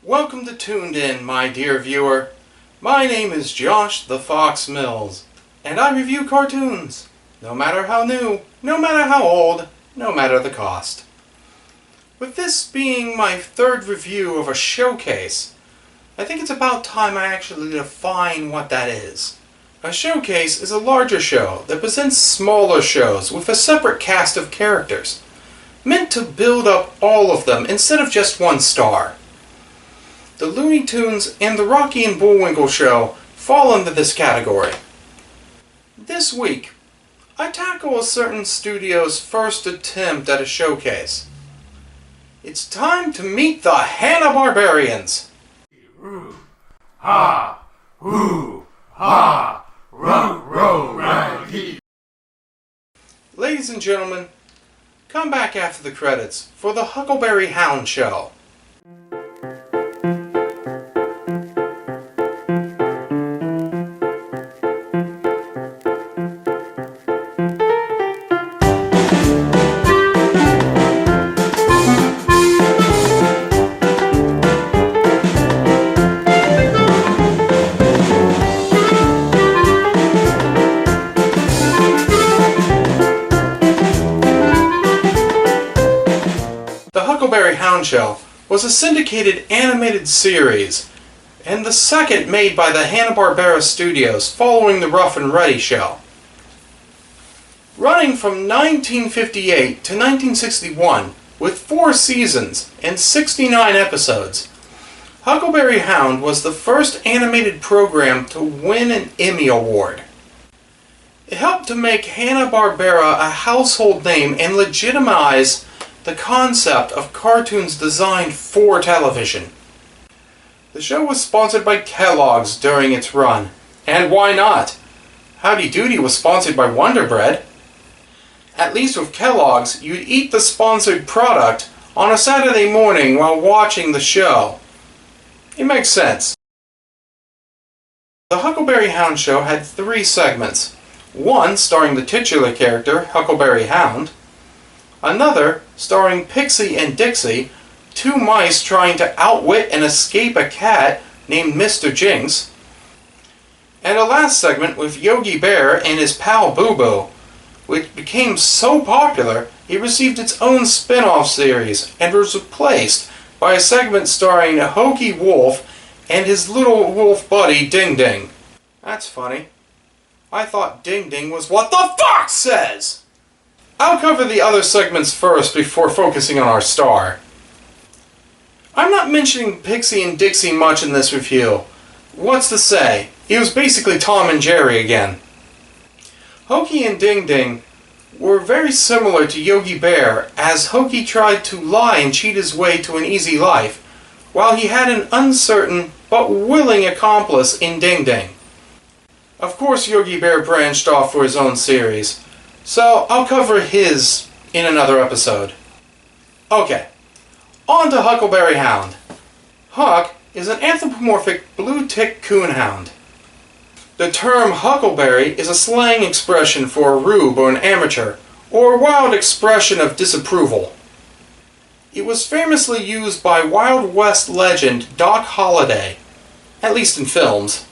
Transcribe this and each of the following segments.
Welcome to Toon'd, my dear viewer. My name is Josh the Fox Mills, and I review cartoons, no matter how new, no matter how old, no matter the cost. With this being my third review of a showcase, I think it's about time I actually define what that is. A showcase is a larger show that presents smaller shows with a separate cast of characters, meant to build up all of them instead of just one star. The Looney Tunes and the Rocky and Bullwinkle Show fall into this category. This week, I tackle a certain studio's first attempt at a showcase. It's time to meet the Hanna-Barbarians. Ha! Hoo! Ha! Raggy! Ladies and gentlemen, come back after the credits for the Huckleberry Hound Show. The Huckleberry Hound Show was a syndicated animated series, and the second made by the Hanna-Barbera studios following the Rough and Ready show. Running from 1958 to 1961, with 4 seasons and 69 episodes, Huckleberry Hound was the first animated program to win an Emmy Award. It helped to make Hanna-Barbera a household name and legitimize the concept of cartoons designed for television. The show was sponsored by Kellogg's during its run, and why not? Howdy Doody was sponsored by Wonder Bread. At least with Kellogg's, you'd eat the sponsored product on a Saturday morning while watching the show. It makes sense. The Huckleberry Hound Show had 3 segments. One starring the titular character, Huckleberry Hound. Another starring Pixie and Dixie, 2 mice trying to outwit and escape a cat named Mr. Jinx. And a last segment with Yogi Bear and his pal Boo Boo, which became so popular it received its own spin-off series and was replaced by a segment starring Hokey Wolf and his little wolf buddy Ding Ding. That's funny. I thought Ding Ding was what the fox says! I'll cover the other segments first before focusing on our star. I'm not mentioning Pixie and Dixie much in this review. What's to say? It was basically Tom and Jerry again. Hokey and Ding Ding were very similar to Yogi Bear, as Hokey tried to lie and cheat his way to an easy life, while he had an uncertain but willing accomplice in Ding Ding. Of course, Yogi Bear branched off for his own series, so I'll cover his in another episode. Okay, on to Huckleberry Hound. Huck is an anthropomorphic blue-tick coonhound. The term huckleberry is a slang expression for a rube or an amateur, or a wild expression of disapproval. It was famously used by Wild West legend Doc Holliday, at least in films.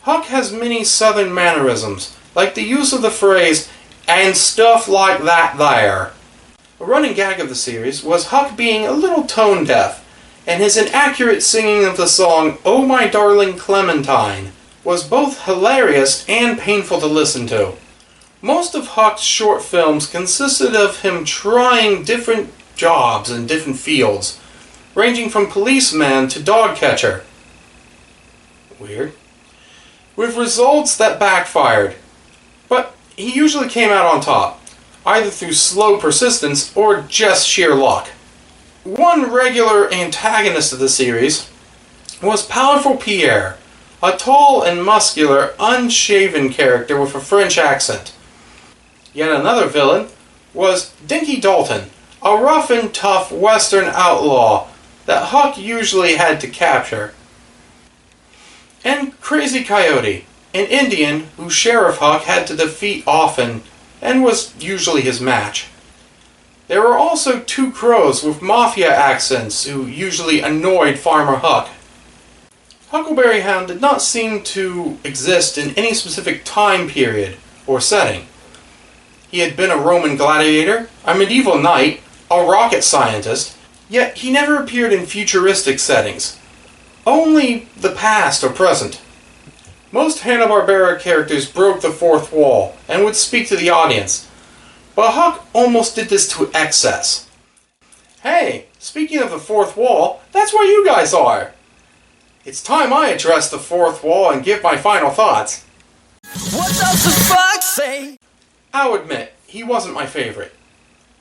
Huck has many southern mannerisms, like the use of the phrase, "and stuff like that there." A running gag of the series was Huck being a little tone deaf, and his inaccurate singing of the song "Oh My Darling Clementine" was both hilarious and painful to listen to. Most of Huck's short films consisted of him trying different jobs in different fields, ranging from policeman to dog catcher. Weird. With results that backfired. But he usually came out on top, either through slow persistence or just sheer luck. One regular antagonist of the series was Powerful Pierre, a tall and muscular, unshaven character with a French accent. Yet another villain was Dinky Dalton, a rough and tough western outlaw that Huck usually had to capture. And Crazy Coyote, an Indian who Sheriff Huck had to defeat often and was usually his match. There were also two crows with mafia accents who usually annoyed Farmer Huck. Huckleberry Hound did not seem to exist in any specific time period or setting. He had been a Roman gladiator, a medieval knight, a rocket scientist, yet he never appeared in futuristic settings. Only the past or present. Most Hanna-Barbera characters broke the fourth wall and would speak to the audience, but Huck almost did this to excess. Hey, speaking of the fourth wall, that's where you guys are! It's time I address the fourth wall and give my final thoughts. What does the fox say? I'll admit, he wasn't my favorite.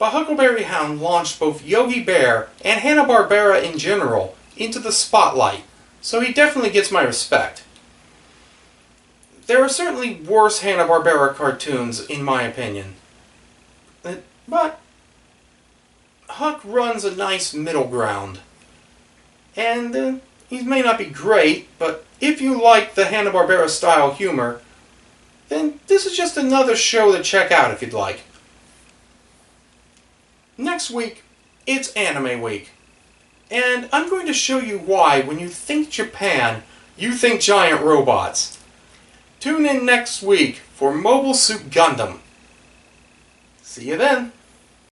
But Huckleberry Hound launched both Yogi Bear and Hanna-Barbera in general into the spotlight, so he definitely gets my respect. There are certainly worse Hanna-Barbera cartoons, in my opinion. But Huck runs a nice middle ground. And he may not be great, but if you like the Hanna-Barbera style humor, then this is just another show to check out if you'd like. Next week, it's Anime Week. And I'm going to show you why when you think Japan, you think giant robots. Tune in next week for Mobile Suit Gundam. See you then.